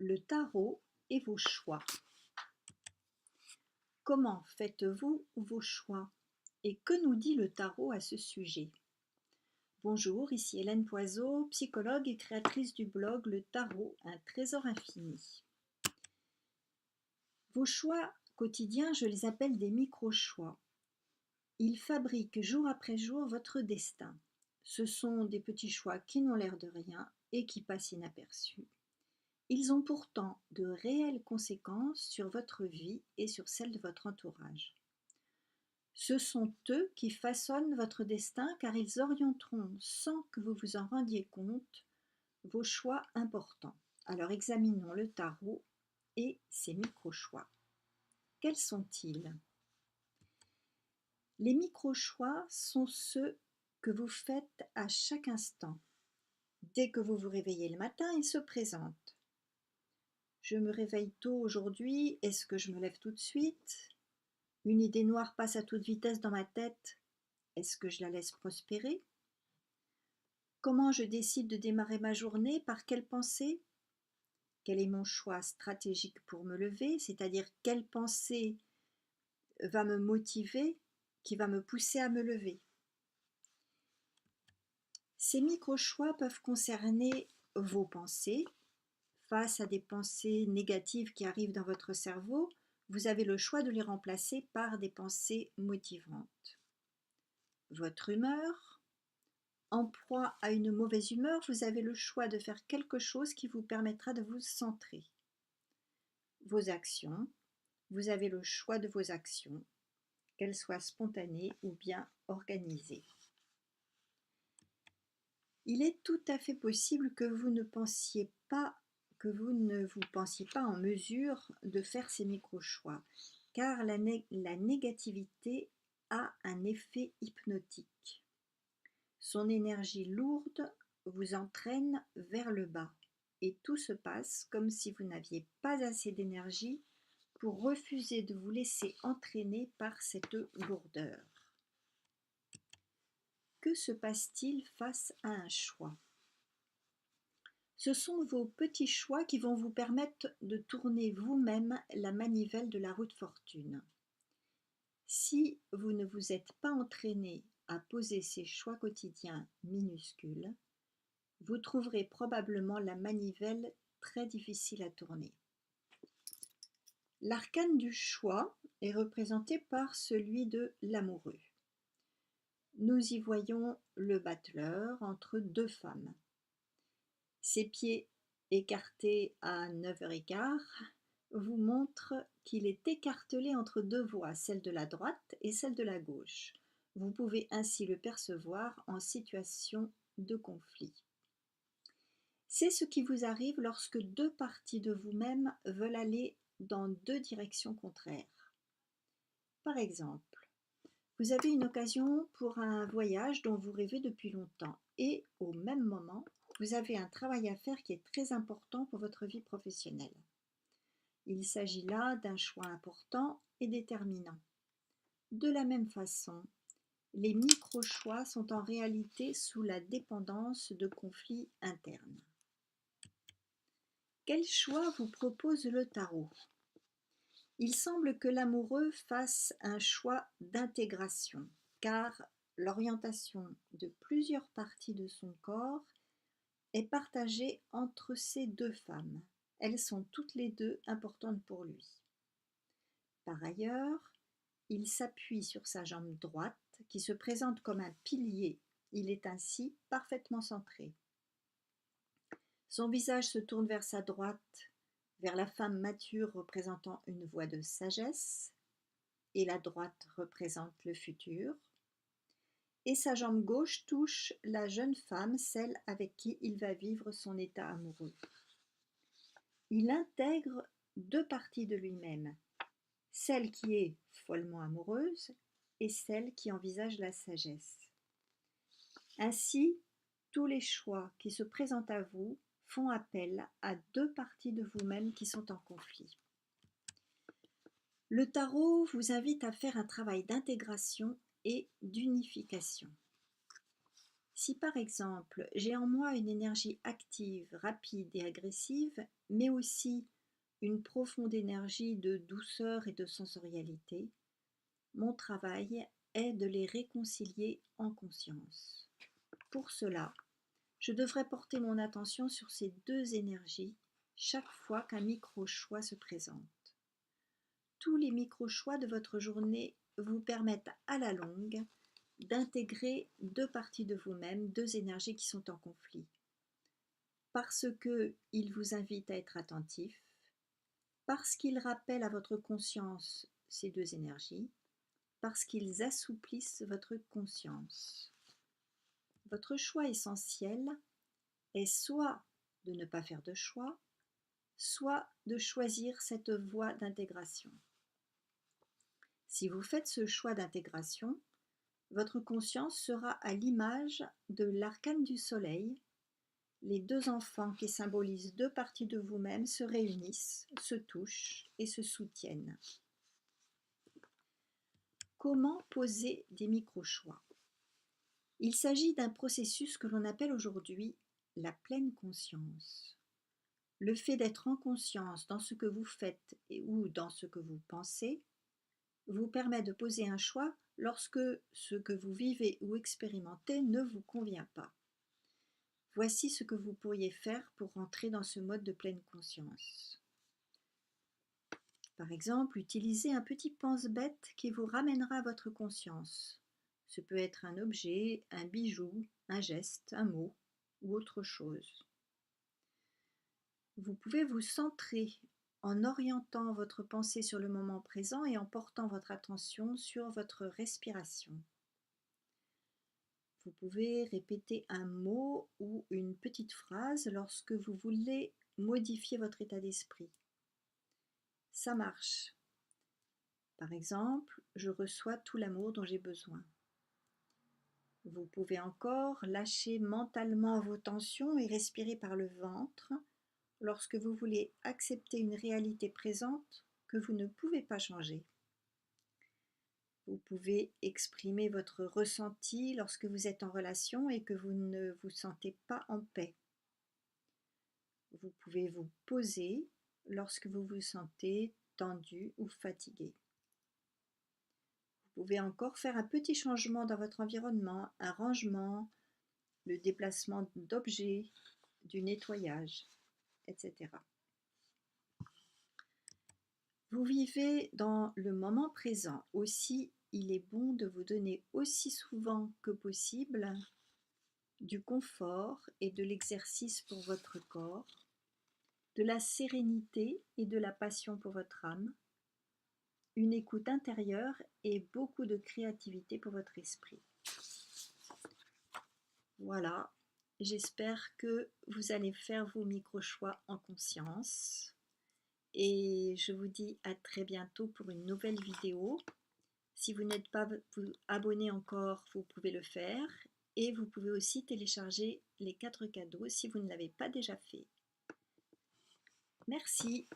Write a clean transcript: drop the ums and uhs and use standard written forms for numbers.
Le tarot et vos choix. Comment faites-vous vos choix? Et que nous dit le tarot à ce sujet? Bonjour, ici Hélène Poiseau, psychologue et créatrice du blog Le Tarot, un trésor infini. Vos choix quotidiens, je les appelle des micro-choix. Ils fabriquent jour après jour votre destin. Ce sont des petits choix qui n'ont l'air de rien et qui passent inaperçus. Ils ont pourtant de réelles conséquences sur votre vie et sur celle de votre entourage. Ce sont eux qui façonnent votre destin car ils orienteront, sans que vous vous en rendiez compte, vos choix importants. Alors examinons le tarot et ses micro-choix. Quels sont-ils? Les micro-choix sont ceux que vous faites à chaque instant. Dès que vous vous réveillez le matin, ils se présentent. Je me réveille tôt aujourd'hui, est-ce que je me lève tout de suite? Une idée noire passe à toute vitesse dans ma tête, est-ce que je la laisse prospérer? Comment je décide de démarrer ma journée? Par quelle pensée? Quel est mon choix stratégique pour me lever? C'est-à-dire quelle pensée va me motiver, qui va me pousser à me lever? Ces micro-choix peuvent concerner vos pensées. Face à des pensées négatives qui arrivent dans votre cerveau, vous avez le choix de les remplacer par des pensées motivantes. Votre humeur, en proie à une mauvaise humeur, vous avez le choix de faire quelque chose qui vous permettra de vous centrer. Vos actions, vous avez le choix de vos actions, qu'elles soient spontanées ou bien organisées. Il est tout à fait possible que vous ne vous pensiez pas en mesure de faire ces micro-choix, car la négativité a un effet hypnotique. Son énergie lourde vous entraîne vers le bas, et tout se passe comme si vous n'aviez pas assez d'énergie pour refuser de vous laisser entraîner par cette lourdeur. Que se passe-t-il face à un choix? Ce sont vos petits choix qui vont vous permettre de tourner vous-même la manivelle de la roue de fortune. Si vous ne vous êtes pas entraîné à poser ces choix quotidiens minuscules, vous trouverez probablement la manivelle très difficile à tourner. L'arcane du choix est représenté par celui de l'amoureux. Nous y voyons le battleur entre deux femmes. Ses pieds écartés à 9h15 vous montrent qu'il est écartelé entre deux voies, celle de la droite et celle de la gauche. Vous pouvez ainsi le percevoir en situation de conflit. C'est ce qui vous arrive lorsque deux parties de vous-même veulent aller dans deux directions contraires. Par exemple, vous avez une occasion pour un voyage dont vous rêvez depuis longtemps et au même moment, vous avez un travail à faire qui est très important pour votre vie professionnelle. Il s'agit là d'un choix important et déterminant. De la même façon, les micro-choix sont en réalité sous la dépendance de conflits internes. Quel choix vous propose le tarot? Il semble que l'amoureux fasse un choix d'intégration, car l'orientation de plusieurs parties de son corps est partagée entre ces deux femmes. Elles sont toutes les deux importantes pour lui. Par ailleurs, il s'appuie sur sa jambe droite qui se présente comme un pilier. Il est ainsi parfaitement centré. Son visage se tourne vers sa droite, vers la femme mature représentant une voie de sagesse, et la droite représente le futur. Et sa jambe gauche touche la jeune femme, celle avec qui il va vivre son état amoureux. Il intègre deux parties de lui-même, celle qui est follement amoureuse et celle qui envisage la sagesse. Ainsi, tous les choix qui se présentent à vous font appel à deux parties de vous-même qui sont en conflit. Le tarot vous invite à faire un travail d'intégration et d'unification. Si par exemple j'ai en moi une énergie active, rapide et agressive, mais aussi une profonde énergie de douceur et de sensorialité, mon travail est de les réconcilier en conscience. Pour cela, je devrais porter mon attention sur ces deux énergies chaque fois qu'un micro-choix se présente. Tous les micro-choix de votre journée vous permettent à la longue d'intégrer deux parties de vous-même, deux énergies qui sont en conflit. Parce qu'ils vous invitent à être attentif, parce qu'ils rappellent à votre conscience ces deux énergies, parce qu'ils assouplissent votre conscience. Votre choix essentiel est soit de ne pas faire de choix, soit de choisir cette voie d'intégration. Si vous faites ce choix d'intégration, votre conscience sera à l'image de l'arcane du soleil. Les deux enfants qui symbolisent deux parties de vous-même se réunissent, se touchent et se soutiennent. Comment poser des micro-choix? Il s'agit d'un processus que l'on appelle aujourd'hui la pleine conscience. Le fait d'être en conscience dans ce que vous faites ou dans ce que vous pensez vous permet de poser un choix lorsque ce que vous vivez ou expérimentez ne vous convient pas. Voici ce que vous pourriez faire pour rentrer dans ce mode de pleine conscience. Par exemple, utilisez un petit pense-bête qui vous ramènera à votre conscience. Ce peut être un objet, un bijou, un geste, un mot ou autre chose. Vous pouvez vous centrer en orientant votre pensée sur le moment présent et en portant votre attention sur votre respiration. Vous pouvez répéter un mot ou une petite phrase lorsque vous voulez modifier votre état d'esprit. Ça marche. Par exemple, je reçois tout l'amour dont j'ai besoin. Vous pouvez encore lâcher mentalement vos tensions et respirer par le ventre lorsque vous voulez accepter une réalité présente que vous ne pouvez pas changer. Vous pouvez exprimer votre ressenti lorsque vous êtes en relation et que vous ne vous sentez pas en paix. Vous pouvez vous poser lorsque vous vous sentez tendu ou fatigué. Vous pouvez encore faire un petit changement dans votre environnement, un rangement, le déplacement d'objets, du nettoyage, etc. Vous vivez dans le moment présent. Aussi, il est bon de vous donner aussi souvent que possible du confort et de l'exercice pour votre corps, de la sérénité et de la passion pour votre âme, une écoute intérieure et beaucoup de créativité pour votre esprit. Voilà, j'espère que vous allez faire vos micro-choix en conscience et je vous dis à très bientôt pour une nouvelle vidéo. Si vous n'êtes pas abonné encore, vous pouvez le faire et vous pouvez aussi télécharger les 4 cadeaux si vous ne l'avez pas déjà fait. Merci.